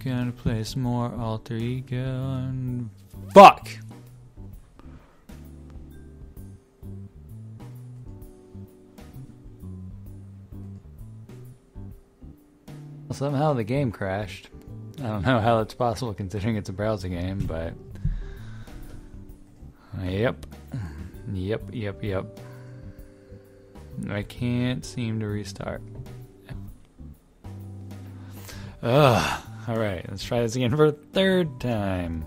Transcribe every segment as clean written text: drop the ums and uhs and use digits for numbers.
Gonna play some more Alter Ego and fuck! Somehow the game crashed. I don't know how that's possible considering it's a browser game, but... Yep. I can't seem to restart. Ugh. Alright, let's try this again for a third time.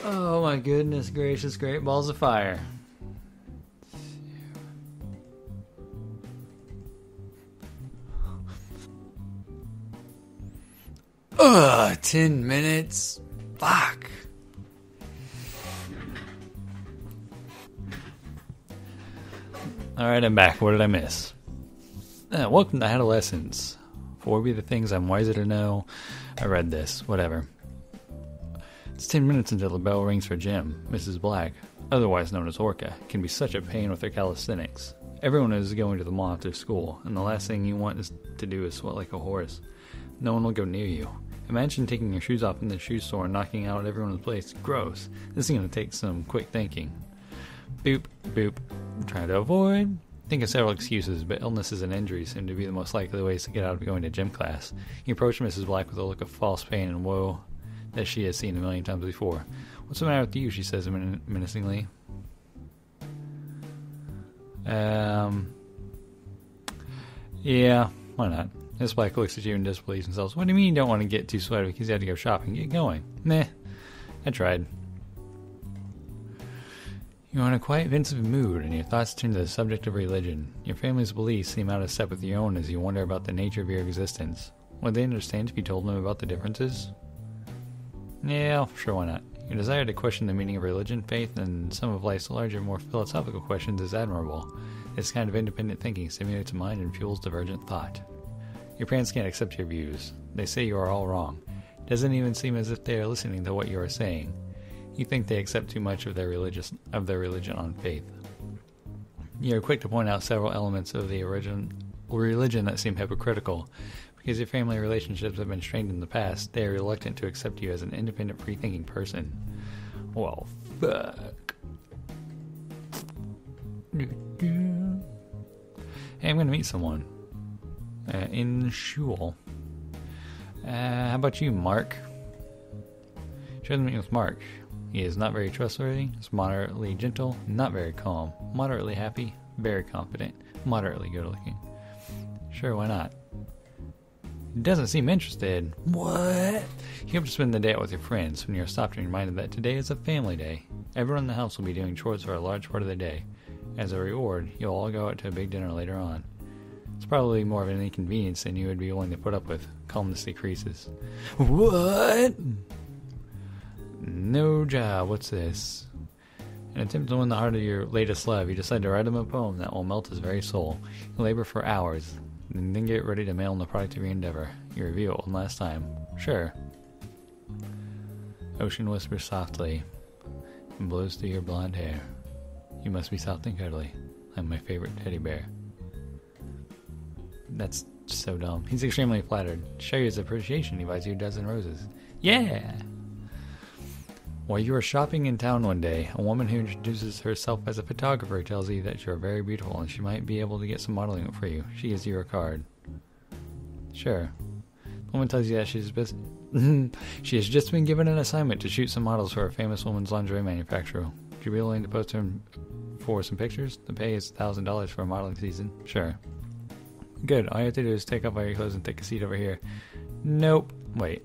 Oh my goodness gracious, great balls of fire. Ugh, 10 minutes? Fuck. Alright, I'm back. What did I miss? Welcome to Adolescence. For be the things I'm wiser to know. I read this. Whatever. It's 10 minutes until the bell rings for gym. Mrs. Black, otherwise known as Orca, can be such a pain with her calisthenics. Everyone is going to the mall after school, and the last thing you want is to do is sweat like a horse. No one will go near you. Imagine taking your shoes off in the shoe store and knocking out everyone's place. Gross. This is going to take some quick thinking. Boop, boop. Trying to avoid. Think of several excuses, but illnesses and injuries seem to be the most likely ways to get out of going to gym class. You approach Mrs. Black with a look of false pain and woe that she has seen a million times before. What's the matter with you? She says menacingly. Yeah, why not? Miss Black looks at you in disbelief and says, "What do you mean you don't want to get too sweaty because you had to go shopping? Get going." Meh. I tried. You're in a quite pensive mood, and your thoughts turn to the subject of religion. Your family's beliefs seem out of step with your own as you wonder about the nature of your existence. Would they understand if you told them about the differences? Yeah, sure, why not? Your desire to question the meaning of religion, faith, and some of life's larger, more philosophical questions is admirable. This kind of independent thinking stimulates the mind and fuels divergent thought. Your parents can't accept your views. They say you are all wrong. It doesn't even seem as if they are listening to what you are saying. You think they accept too much of their religion on faith. You are quick to point out several elements of the religion that seem hypocritical. Because your family relationships have been strained in the past, they are reluctant to accept you as an independent, free-thinking person. Well, fuck. Hey, I'm going to meet someone. In shul. How about you, Mark? She doesn't meet with Mark. He is not very trustworthy, is moderately gentle, not very calm, moderately happy, very confident, moderately good-looking. Sure, why not? He doesn't seem interested. What? You have to spend the day out with your friends when you're stopped and reminded that today is a family day. Everyone in the house will be doing chores for a large part of the day. As a reward, you'll all go out to a big dinner later on. It's probably more of an inconvenience than you would be willing to put up with. Calmness decreases. What? No job. What's this? In an attempt to win the heart of your latest love, you decide to write him a poem that will melt his very soul. You labor for hours, and then get ready to mail him the product of your endeavor. You review it one last time. Sure. Ocean whispers softly and blows through your blonde hair. You must be soft and cuddly. I'm my favorite teddy bear. That's so dumb. He's extremely flattered. To show you his appreciation, he buys you a dozen roses. Yeah! While you are shopping in town one day, a woman who introduces herself as a photographer tells you that you are very beautiful and she might be able to get some modeling for you. She gives you her card. Sure. The woman tells you that she has just been given an assignment to shoot some models for a famous woman's lingerie manufacturer. Would you be willing to post them for some pictures? The pay is $1,000 for a modeling season. Sure. Good. All you have to do is take off all your clothes and take a seat over here. Nope. Wait.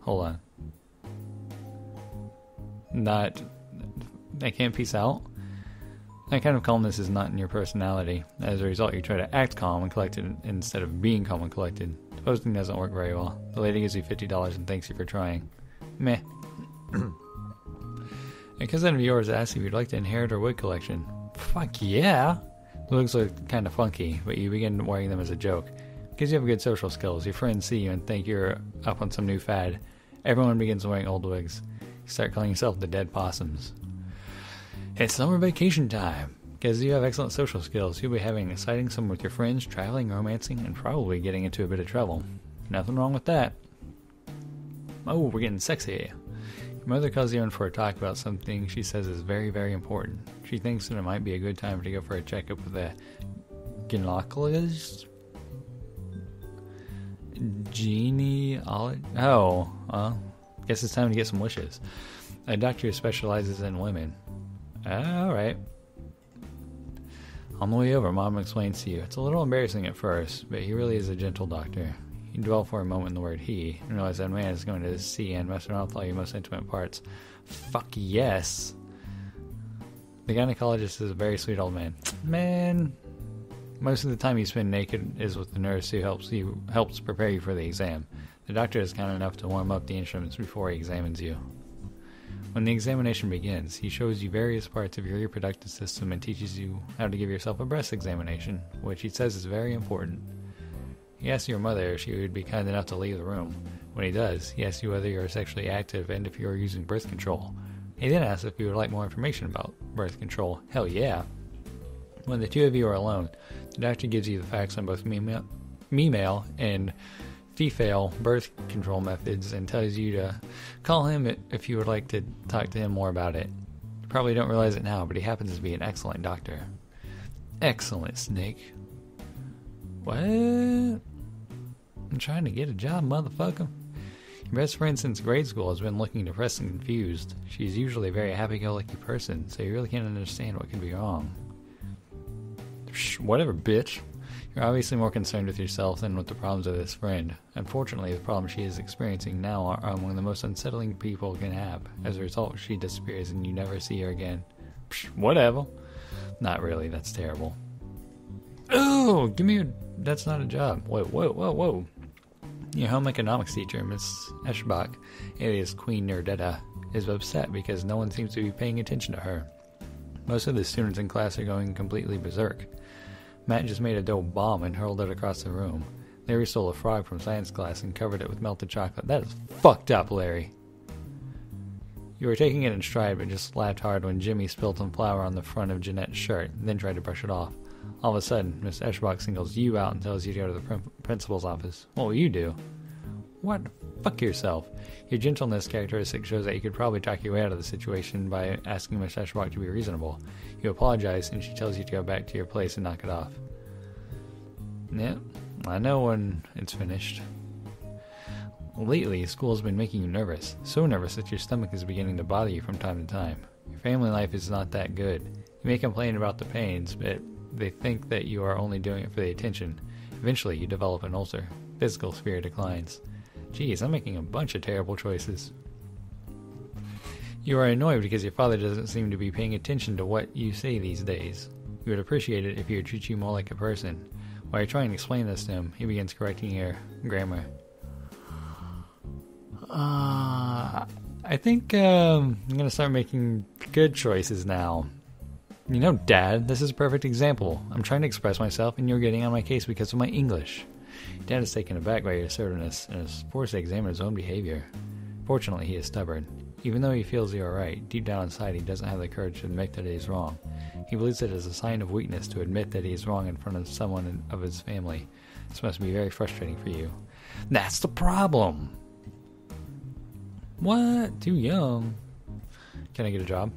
Hold on. I can't peace out? That kind of calmness is not in your personality. As a result, you try to act calm and collected instead of being calm and collected. The posting doesn't work very well. The lady gives you $50 and thanks you for trying. Meh. A cousin of yours asks if you'd like to inherit her wig collection. Fuck yeah! The wigs look kind of funky, but you begin wearing them as a joke. Because you have good social skills, your friends see you and think you're up on some new fad. Everyone begins wearing old wigs. You start calling yourself the Dead Possums. It's summer vacation time. Because you have excellent social skills, you'll be having an exciting summer with your friends, traveling, romancing, and probably getting into a bit of trouble. Nothing wrong with that. Oh, we're getting sexy. Your mother calls you in for a talk about something she says is very, very important. She thinks that it might be a good time to go for a checkup with a gynecologist? Oh, well, guess it's time to get some wishes. A doctor who specializes in women. Alright. On the way over, Mom explains to you. It's a little embarrassing at first, but he really is a gentle doctor. You dwell for a moment in the word he, and realize that man is going to see and mess around with all your most intimate parts. Fuck yes! The gynecologist is a very sweet old man. Man, most of the time you spend naked is with the nurse who helps prepare you for the exam. The doctor is kind enough to warm up the instruments before he examines you. When the examination begins, he shows you various parts of your reproductive system and teaches you how to give yourself a breast examination, which he says is very important. He asks your mother if she would be kind enough to leave the room. When he does, he asks you whether you are sexually active and if you are using birth control. He then asks if you would like more information about birth control. Hell yeah. When the two of you are alone, the doctor gives you the facts on both female and female birth control methods and tells you to call him if you would like to talk to him more about it. You probably don't realize it now, but he happens to be an excellent doctor. Excellent, Snake. What? I'm trying to get a job, motherfucker. Your best friend since grade school has been looking depressed and confused. She's usually a very happy-go-lucky person, so you really can't understand what could be wrong. Whatever, bitch. You're obviously more concerned with yourself than with the problems of this friend. Unfortunately, the problems she is experiencing now are among the most unsettling people can have. As a result, she disappears and you never see her again. Whatever. Not really, that's terrible. Oh, that's not a job. Whoa. Your home economics teacher, Miss Eschbach, alias Queen Nerdetta, is upset because no one seems to be paying attention to her. Most of the students in class are going completely berserk. Matt just made a dough bomb and hurled it across the room. Larry stole a frog from science class and covered it with melted chocolate. That is fucked up, Larry. You were taking it in stride, but just laughed hard when Jimmy spilled some flour on the front of Jeanette's shirt, and then tried to brush it off. All of a sudden, Miss Eschbach singles you out and tells you to go to the principal's office. What will you do? What? Fuck yourself. Your gentleness characteristic shows that you could probably talk your way out of the situation by asking Miss Eschbach to be reasonable. You apologize, and she tells you to go back to your place and knock it off. Yep, I know when it's finished. Lately, school's been making you nervous. So nervous that your stomach is beginning to bother you from time to time. Your family life is not that good. You may complain about the pains, but they think that you are only doing it for the attention. Eventually, you develop an ulcer. Physical sphere declines. Geez, I'm making a bunch of terrible choices. You are annoyed because your father doesn't seem to be paying attention to what you say these days. You would appreciate it if he would treat you more like a person. While you're trying to explain this to him, he begins correcting your grammar. I think I'm going to start making good choices now. You know, Dad, this is a perfect example. I'm trying to express myself, and you're getting on my case because of my English. Dad is taken aback by your assertiveness and is forced to examine his own behavior. Fortunately, he is stubborn. Even though he feels you are right, deep down inside he doesn't have the courage to admit that he is wrong. He believes it is a sign of weakness to admit that he is wrong in front of someone of his family. This must be very frustrating for you. That's the problem! What? Too young. Can I get a job?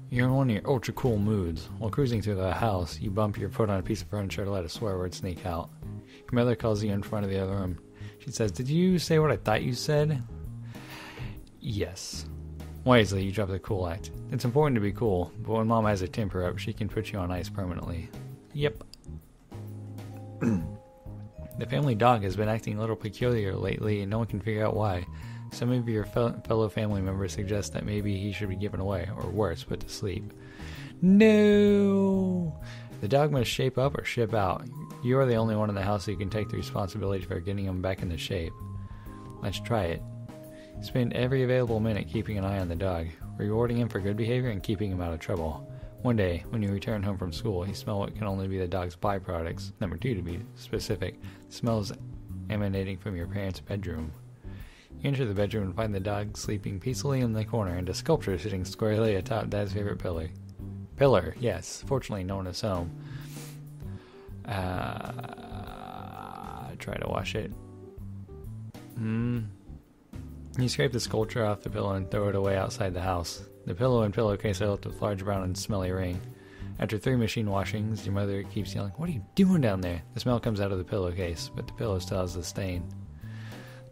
You're in one of your ultra cool moods. While cruising through the house, you bump your foot on a piece of furniture to let a swear word sneak out. Your mother calls you in front of the other room. She says, "Did you say what I thought you said?" Yes. Wisely, you drop the cool act. It's important to be cool, but when Mom has her temper up, she can put you on ice permanently. Yep. The family dog has been acting a little peculiar lately, and no one can figure out why. Some of your fellow family members suggest that maybe he should be given away, or worse, put to sleep. No! The dog must shape up or ship out. You are the only one in the house who can take the responsibility for getting him back into shape. Let's try it. Spend every available minute keeping an eye on the dog, rewarding him for good behavior and keeping him out of trouble. One day, when you return home from school, you smell what can only be the dog's byproducts. Number 2, to be specific, smells emanating from your parents' bedroom. You enter the bedroom and find the dog sleeping peacefully in the corner and a sculpture sitting squarely atop Dad's favorite pillar. Pillar, yes. Fortunately, no one is home. Try to wash it. You scrape the sculpture off the pillow and throw it away outside the house. The pillow and pillowcase are left with large brown and smelly rain. After 3 machine washings, your mother keeps yelling, "What are you doing down there?" The smell comes out of the pillowcase, but the pillow still has the stain.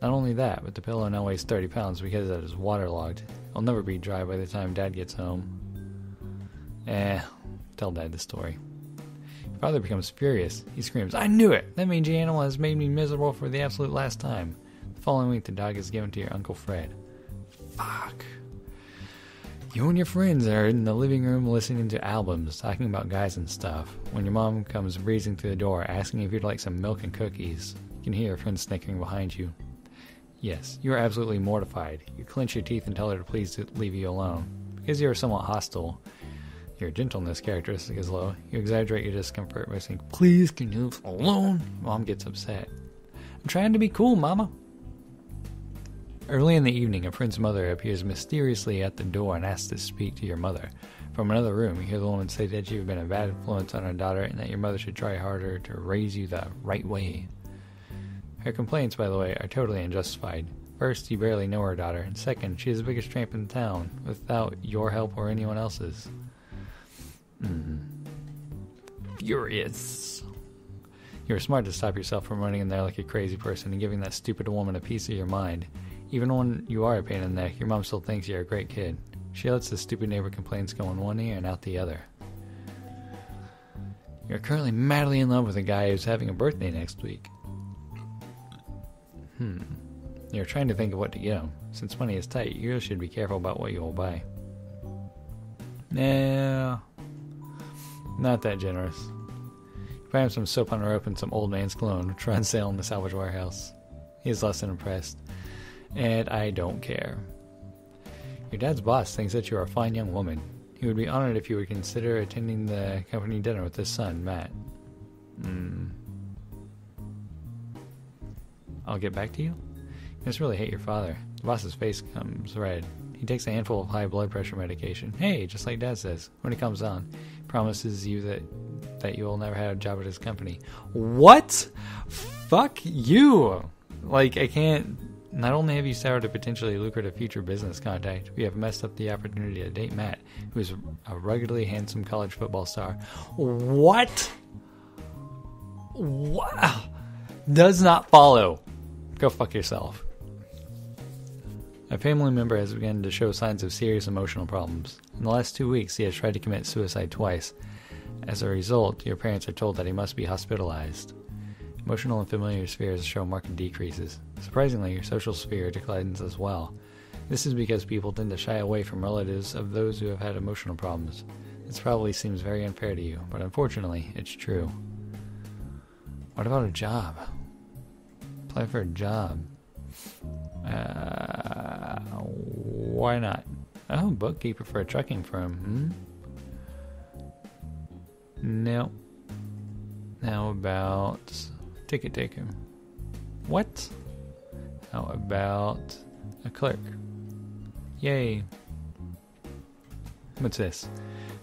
Not only that, but the pillow now weighs 30 pounds because it is waterlogged. It'll never be dry by the time Dad gets home. Tell Dad the story. Your father becomes furious. He screams, "I knew it! That mangy animal has made me miserable for the absolute last time." The following week, the dog is given to your Uncle Fred. Fuck. You and your friends are in the living room listening to albums, talking about guys and stuff, when your mom comes breezing through the door, asking if you'd like some milk and cookies. You can hear your friend snickering behind you. Yes, you are absolutely mortified. You clench your teeth and tell her to please leave you alone. Because you are somewhat hostile, your gentleness characteristic is low. You exaggerate your discomfort by saying, "Please, can you leave alone?" Mom gets upset. "I'm trying to be cool, Mama." Early in the evening, a friend's mother appears mysteriously at the door and asks to speak to your mother. From another room, you hear the woman say that you've been a bad influence on her daughter and that your mother should try harder to raise you the right way. Her complaints, by the way, are totally unjustified. First, you barely know her daughter, and second, she is the biggest tramp in town, without your help or anyone else's. Furious. You're smart to stop yourself from running in there like a crazy person and giving that stupid woman a piece of your mind. Even when you are a pain in the neck, your mom still thinks you're a great kid. She lets the stupid neighbor complaints go in one ear and out the other. You're currently madly in love with a guy who's having a birthday next week. You're trying to think of what to get him. Since money is tight, you really should be careful about what you will buy. Nah, not that generous. You buy him some soap on a rope and some old man's cologne, which are on sale in the salvage warehouse. He is less than impressed. And I don't care. Your dad's boss thinks that you are a fine young woman. He would be honored if you would consider attending the company dinner with his son, Matt. I'll get back to you? You must really hate your father. The boss's face comes red. He takes a handful of high blood pressure medication. Hey, just like Dad says. When he comes on, he promises you that you will never have a job at his company. What? Fuck you! Like, I can't... Not only have you soured a potentially lucrative future business contact, we have messed up the opportunity to date Matt, who is a ruggedly handsome college football star. What? Wow. Does not follow. Go fuck yourself. A family member has begun to show signs of serious emotional problems. In the last 2 weeks, he has tried to commit suicide twice. As a result, your parents are told that he must be hospitalized. Emotional and familiar spheres show marked decreases. Surprisingly, your social sphere declines as well. This is because people tend to shy away from relatives of those who have had emotional problems. This probably seems very unfair to you, but unfortunately, it's true. What about a job? Apply for a job. Why not? Oh, bookkeeper for a trucking firm. No. How about ticket taker? What? How about a clerk? Yay. What's this?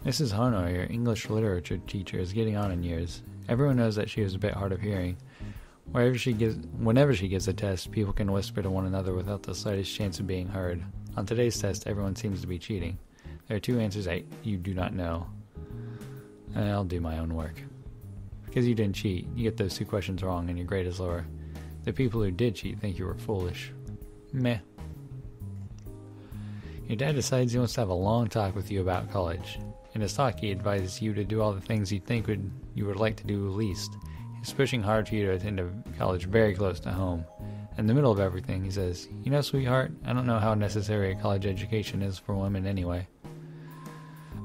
Mrs. Harno, your English literature teacher, is getting on in years. Everyone knows that she is a bit hard of hearing. Whenever she gives a test, people can whisper to one another without the slightest chance of being heard. On today's test, everyone seems to be cheating. There are 2 answers that you do not know. I'll do my own work. Because you didn't cheat, you get those 2 questions wrong and your grade is lower. The people who did cheat think you were foolish. Meh. Your dad decides he wants to have a long talk with you about college. In his talk, he advises you to do all the things you think you would like to do least. He's pushing hard for you to attend a college very close to home. In the middle of everything, he says, "You know, sweetheart, I don't know how necessary a college education is for women anyway."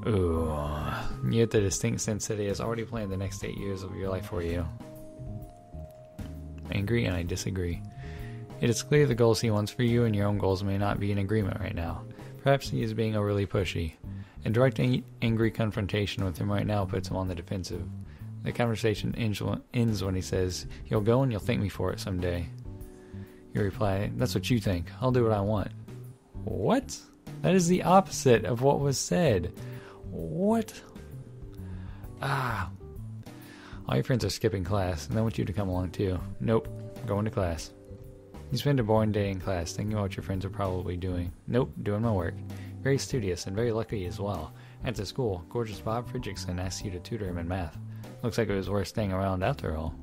Ooh. You get the distinct sense that he has already planned the next 8 years of your life for you. Angry, and I disagree. It is clear the goals he wants for you and your own goals may not be in agreement right now. Perhaps he is being overly pushy. A direct angry confrontation with him right now puts him on the defensive. The conversation ends when he says, "You'll go and you'll thank me for it someday." You reply, that's what you think. I'll do what I want. What? That is the opposite of what was said. What? All your friends are skipping class, and they want you to come along too. Nope, going to class. You spend a boring day in class thinking about what your friends are probably doing. Nope, doing my work. Very studious and very lucky as well. At the school, gorgeous Bob Fridrickson asked you to tutor him in math. Looks like it was worth staying around after all.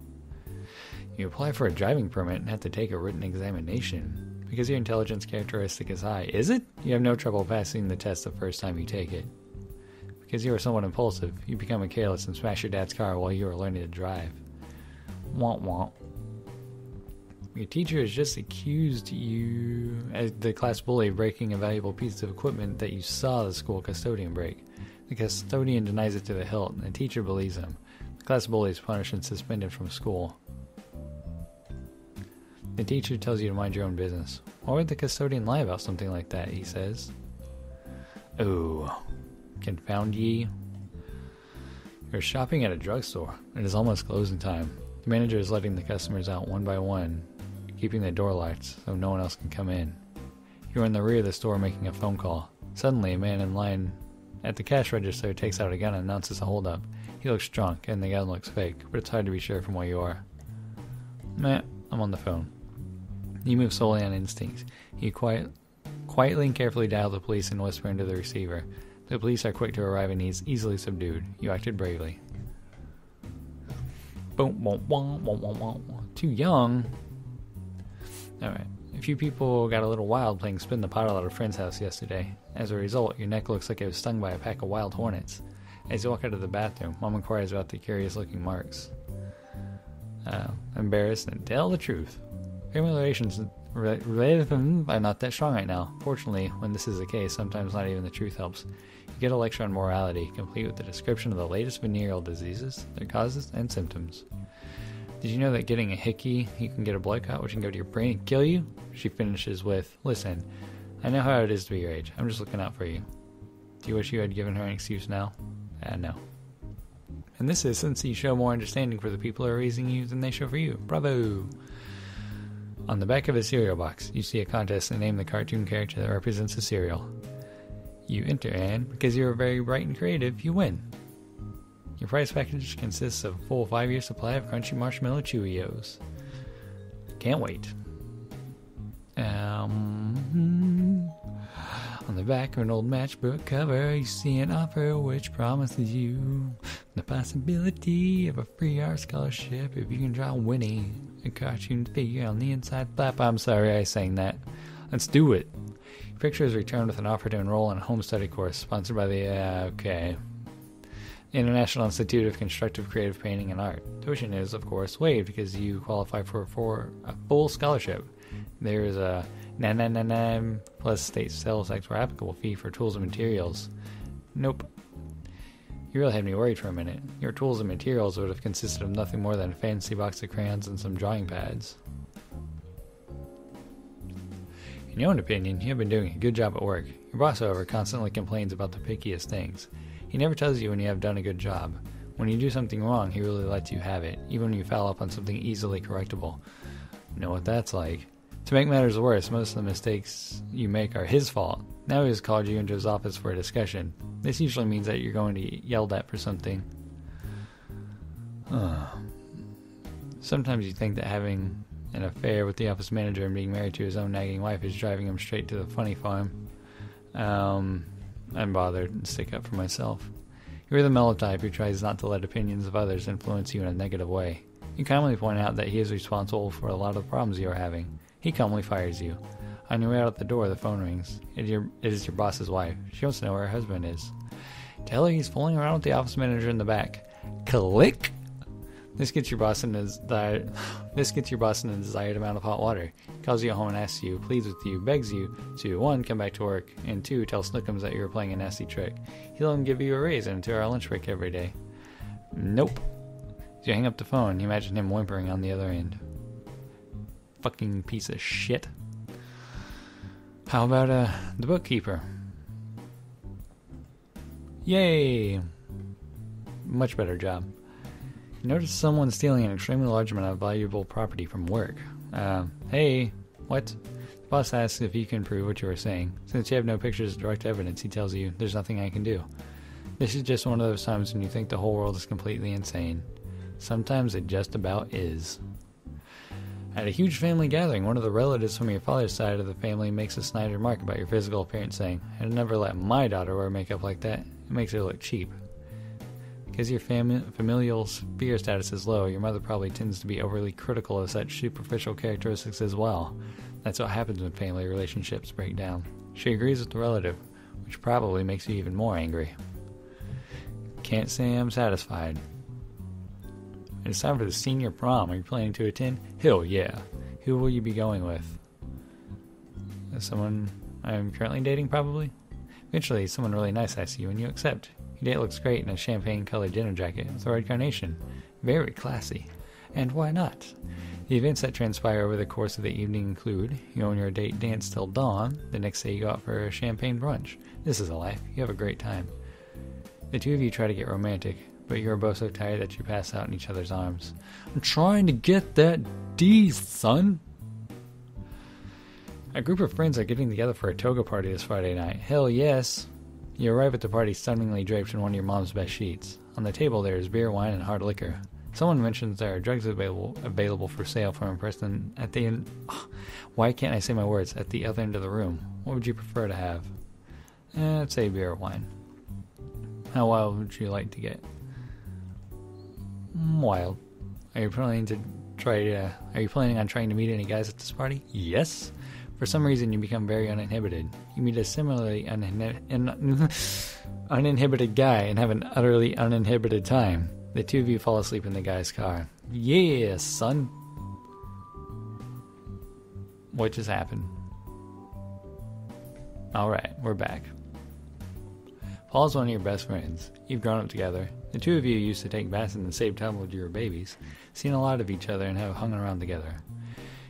You apply for a driving permit and have to take a written examination. Because your intelligence characteristic is high. Is it? You have no trouble passing the test the first time you take it. Because you are somewhat impulsive, you become careless and smash your dad's car while you are learning to drive. Womp womp. Your teacher has just accused you, as the class bully, of breaking a valuable piece of equipment that you saw the school custodian break. The custodian denies it to the hilt, and the teacher believes him. The class bully is punished and suspended from school. The teacher tells you to mind your own business. Why would the custodian lie about something like that, he says. Oh, confound ye. You're shopping at a drugstore. It is almost closing time. The manager is letting the customers out one by one, keeping the door locked so no one else can come in. You're in the rear of the store making a phone call. Suddenly, a man in line at the cash register takes out a gun and announces a holdup. He looks drunk, and the gun looks fake, but it's hard to be sure from where you are. Meh, I'm on the phone. You move solely on instinct. You quietly and carefully dial the police and whisper into the receiver. The police are quick to arrive and he's easily subdued. You acted bravely. Boom, boom, boom, boom, boom, boom. Too young. Alright. A few people got a little wild playing spin the bottle at a friend's house yesterday. As a result, your neck looks like it was stung by a pack of wild hornets. As you walk out of the bathroom, Mom inquires about the curious-looking marks. Embarrassed and tell the truth. Family relations are not that strong right now. Fortunately, when this is the case, sometimes not even the truth helps. You get a lecture on morality, complete with a description of the latest venereal diseases, their causes, and symptoms. Did you know that getting a hickey, you can get a blood clot, which can go to your brain and kill you? She finishes with, listen, I know how it is to be your age. I'm just looking out for you. Do you wish you had given her an excuse now? No. In this instance, you show more understanding for the people who are raising you than they show for you. Bravo! On the back of a cereal box, you see a contest to name the cartoon character that represents the cereal. You enter, and because you are very bright and creative, you win. Your prize package consists of a full 5-year supply of crunchy marshmallow Cheerios. Can't wait. On the back of an old matchbook cover, you see an offer which promises you the possibility of a free art scholarship if you can draw Winnie, a cartoon figure on the inside flap. I'm sorry I sang that. Let's do it. Your picture is returned with an offer to enroll in a home study course sponsored by the International Institute of Constructive Creative Painting and Art. Tuition is, of course, waived because you qualify for a full scholarship. There is a 999 plus state sales tax for applicable fee for tools and materials. Nope. You really had me worried for a minute. Your tools and materials would have consisted of nothing more than a fancy box of crayons and some drawing pads. In your own opinion, you have been doing a good job at work. Your boss, however, constantly complains about the pickiest things. He never tells you when you have done a good job. When you do something wrong, he really lets you have it, even when you foul up on something easily correctable. You know what that's like. To make matters worse, most of the mistakes you make are his fault. Now he has called you into his office for a discussion. This usually means that you're going to get yelled at for something. Sometimes you think that having an affair with the office manager and being married to his own nagging wife is driving him straight to the funny farm. I'm bothered and stick up for myself. You're the mellow type who tries not to let opinions of others influence you in a negative way. You calmly point out that he is responsible for a lot of the problems you are having. He calmly fires you. On your way out the door, the phone rings. It is your boss's wife. She wants to know where her husband is. Tell her he's fooling around with the office manager in the back. Click! This gets your boss in a desired amount of hot water. He calls you home and asks you, pleads with you, begs you to 1. Come back to work, and 2. Tell Snookums that you were playing a nasty trick. He'll even give you a raise and a 2-hour lunch break every day. Nope. As you hang up the phone, you imagine him whimpering on the other end. Fucking piece of shit. How about the bookkeeper? Yay! Much better job. You notice someone stealing an extremely large amount of valuable property from work. Hey, What? The boss asks if you can prove what you are saying. Since you have no pictures of direct evidence, he tells you, there's nothing I can do. This is just one of those times when you think the whole world is completely insane. Sometimes it just about is. At a huge family gathering, one of the relatives from your father's side of the family makes a snide remark about your physical appearance, saying, I'd never let my daughter wear makeup like that. It makes her look cheap. Because your familial sphere status is low, your mother probably tends to be overly critical of such superficial characteristics as well. That's what happens when family relationships break down. She agrees with the relative, which probably makes you even more angry. Can't say I'm satisfied. It's time for the senior prom. Are you planning to attend? Hell yeah. Who will you be going with? Someone I'm currently dating, probably? Eventually, someone really nice asks you, and you accept. Your date looks great in a champagne-colored dinner jacket with a red carnation. Very classy. And why not? The events that transpire over the course of the evening include, you and your date dance till dawn, the next day you go out for a champagne brunch. This is a life. You have a great time. The two of you try to get romantic, but you are both so tired that you pass out in each other's arms. I'm trying to get that D, son. A group of friends are getting together for a toga party this Friday night. Hell yes. You arrive at the party stunningly draped in one of your mom's best sheets. On the table there is beer, wine, and hard liquor. Someone mentions there are drugs available for sale from a person at the end. Why can't I say my words? At the other end of the room. What would you prefer to have? I'd say beer or wine. How wild would you like to get? Wild. Are you planning on trying to meet any guys at this party? Yes. For some reason, you become very uninhibited. You meet a similarly uninhibited guy and have an utterly uninhibited time. The two of you fall asleep in the guy's car. Yeah, son. What just happened? Alright, we're back. Paul's one of your best friends. You've grown up together. The two of you used to take baths in the same tub when you were babies, seen a lot of each other, and have hung around together.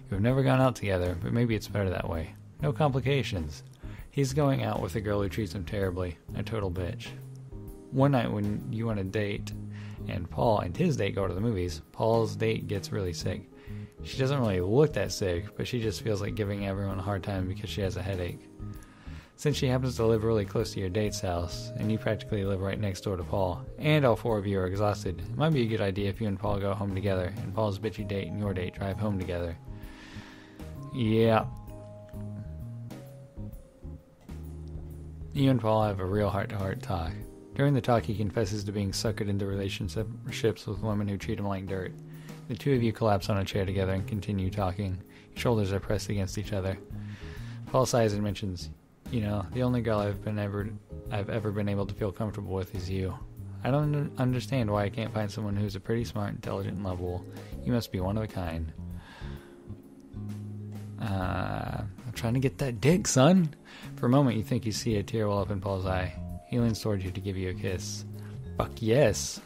You have never gone out together, but maybe it's better that way. No complications. He's going out with a girl who treats him terribly, a total bitch. One night when you on a date, and Paul and his date go to the movies, Paul's date gets really sick. She doesn't really look that sick, but she just feels like giving everyone a hard time because she has a headache. Since she happens to live really close to your date's house, and you practically live right next door to Paul, and all four of you are exhausted, it might be a good idea if you and Paul go home together, and Paul's bitchy date and your date drive home together. Yeah. You and Paul have a real heart-to-heart talk. During the talk, he confesses to being suckered into relationships with women who treat him like dirt. The two of you collapse on a chair together and continue talking. Your shoulders are pressed against each other. Paul sighs and mentions, you know, the only girl I've ever been able to feel comfortable with is you. I don't understand why I can't find someone who's a pretty smart, intelligent, and lovable. You must be one of a kind. I'm trying to get that dick, son. For a moment, you think you see a tear well up in Paul's eye. He leans towards you to give you a kiss. Fuck yes.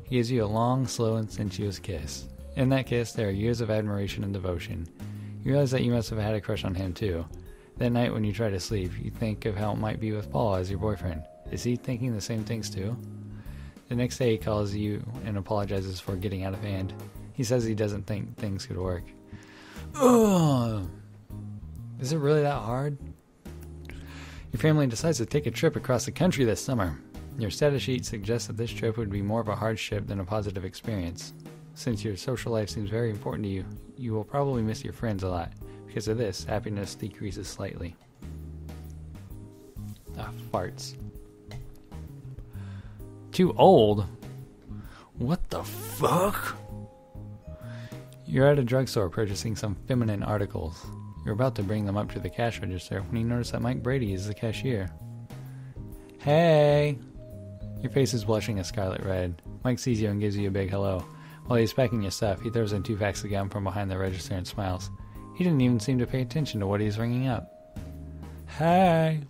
He gives you a long, slow, and sensuous kiss. In that kiss, there are years of admiration and devotion. You realize that you must have had a crush on him, too. That night when you try to sleep, you think of how it might be with Paul as your boyfriend. Is he thinking the same things, too? The next day, he calls you and apologizes for getting out of hand. He says he doesn't think things could work. Ugh. Is it really that hard? Your family decides to take a trip across the country this summer. Your status sheet suggests that this trip would be more of a hardship than a positive experience. Since your social life seems very important to you, you will probably miss your friends a lot. Because of this, happiness decreases slightly. Farts. Too old? What the fuck? You're at a drugstore purchasing some feminine articles. You're about to bring them up to the cash register when you notice that Mike Brady is the cashier. Hey! Your face is blushing a scarlet red. Mike sees you and gives you a big hello. While he's packing your stuff, he throws in 2 packs of gum from behind the register and smiles. He didn't even seem to pay attention to what he's ringing up. Hey!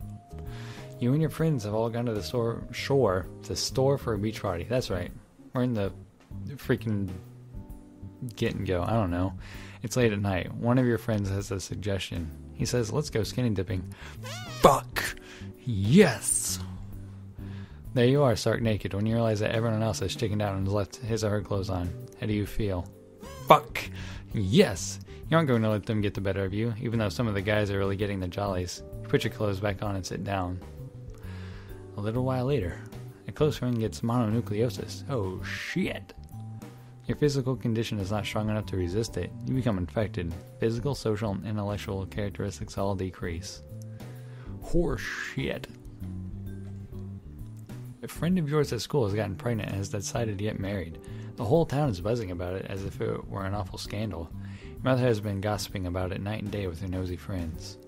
You and your friends have all gone to the store for a beach party. That's right. We're in the freaking get and go. I don't know. It's late at night. One of your friends has a suggestion. He says, let's go skinny dipping. Fuck! Yes! There you are, stark naked, when you realize that everyone else has chickened out and has left his or her clothes on. How do you feel? Fuck! Yes! You aren't going to let them get the better of you, even though some of the guys are really getting the jollies. You put your clothes back on and sit down. A little while later, a close friend gets mononucleosis. Oh shit! Your physical condition is not strong enough to resist it. You become infected. Physical, social, and intellectual characteristics all decrease. Horse shit. A friend of yours at school has gotten pregnant and has decided to get married. The whole town is buzzing about it as if it were an awful scandal. Your mother has been gossiping about it night and day with her nosy friends.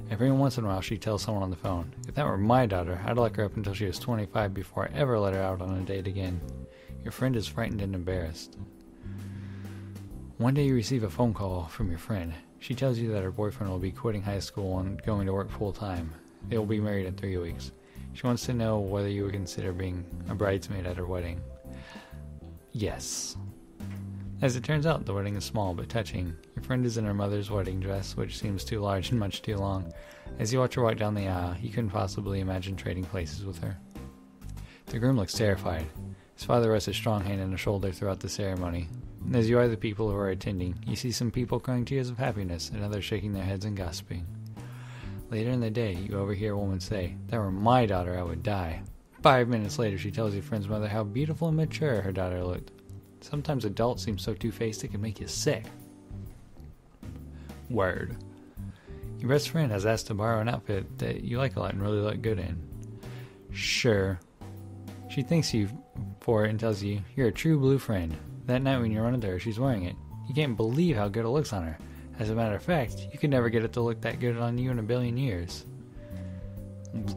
Every once in a while she tells someone on the phone, "If that were my daughter, I'd lock her up until she was 25 before I ever let her out on a date again." Your friend is frightened and embarrassed. One day you receive a phone call from your friend. She tells you that her boyfriend will be quitting high school and going to work full time. They will be married in 3 weeks. She wants to know whether you would consider being a bridesmaid at her wedding. Yes. As it turns out, the wedding is small but touching. Your friend is in her mother's wedding dress, which seems too large and much too long. As you watch her walk down the aisle, you couldn't possibly imagine trading places with her. The groom looks terrified. His father rests a strong hand on his shoulder throughout the ceremony. As you eye the people who are attending, you see some people crying tears of happiness and others shaking their heads and gossiping. Later in the day, you overhear a woman say, "If that were my daughter, I would die." 5 minutes later, she tells your friend's mother how beautiful and mature her daughter looked. Sometimes adults seem so two-faced it can make you sick. Word. Your best friend has asked to borrow an outfit that you like a lot and really look good in. Sure. She thanks you for it and tells you, "You're a true blue friend." That night when you run into her, she's wearing it. You can't believe how good it looks on her. As a matter of fact, you could never get it to look that good on you in a billion years.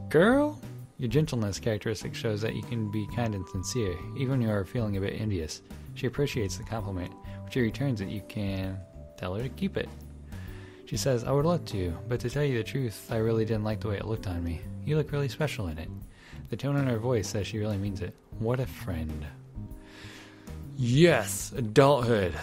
Girl? Your gentleness characteristic shows that you can be kind and sincere, even when you are feeling a bit envious. She appreciates the compliment, which she returns that you can tell her to keep it. She says, "I would love to, but to tell you the truth, I really didn't like the way it looked on me. You look really special in it." The tone in her voice says she really means it. What a friend. Yes, adulthood.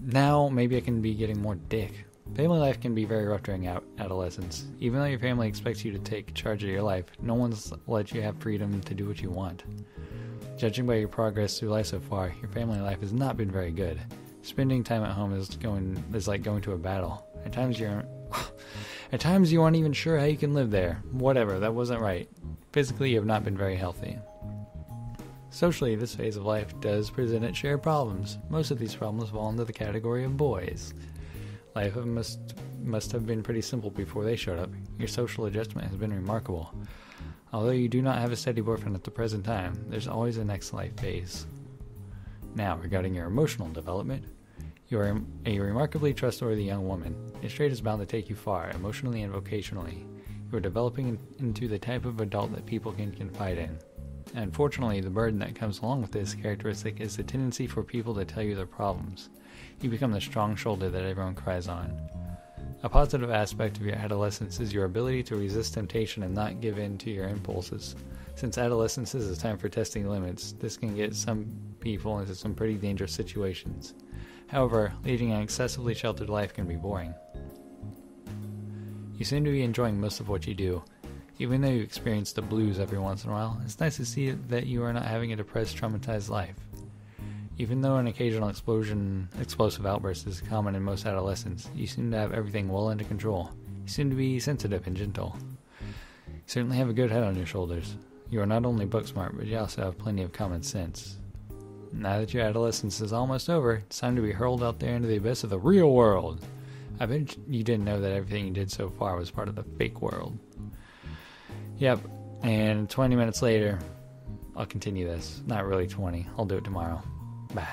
Now, maybe I can be getting more dick. Family life can be very rough during adolescence. Even though your family expects you to take charge of your life, no one's let you have freedom to do what you want. Judging by your progress through life so far, your family life has not been very good. Spending time at home is like going to a battle. At times you aren't even sure how you can live there. Whatever, that wasn't right. Physically, you have not been very healthy. Socially, this phase of life does present its share of problems. Most of these problems fall into the category of boys. Life must have been pretty simple before they showed up. Your social adjustment has been remarkable. Although you do not have a steady boyfriend at the present time, there's always a next life phase. Now, regarding your emotional development, you are a remarkably trustworthy young woman. Your trait is bound to take you far, emotionally and vocationally. You are developing into the type of adult that people can confide in. Unfortunately, the burden that comes along with this characteristic is the tendency for people to tell you their problems. You become the strong shoulder that everyone cries on. A positive aspect of your adolescence is your ability to resist temptation and not give in to your impulses. Since adolescence is a time for testing limits, this can get some people into some pretty dangerous situations. However, leading an excessively sheltered life can be boring. You seem to be enjoying most of what you do. Even though you experience the blues every once in a while, it's nice to see that you are not having a depressed, traumatized life. Even though an occasional explosive outburst is common in most adolescents, you seem to have everything well under control. You seem to be sensitive and gentle. You certainly have a good head on your shoulders. You are not only book smart, but you also have plenty of common sense. Now that your adolescence is almost over, it's time to be hurled out there into the abyss of the real world. I bet you didn't know that everything you did so far was part of the fake world. Yep, and 20 minutes later, I'll continue this. Not really 20. I'll do it tomorrow. Bye.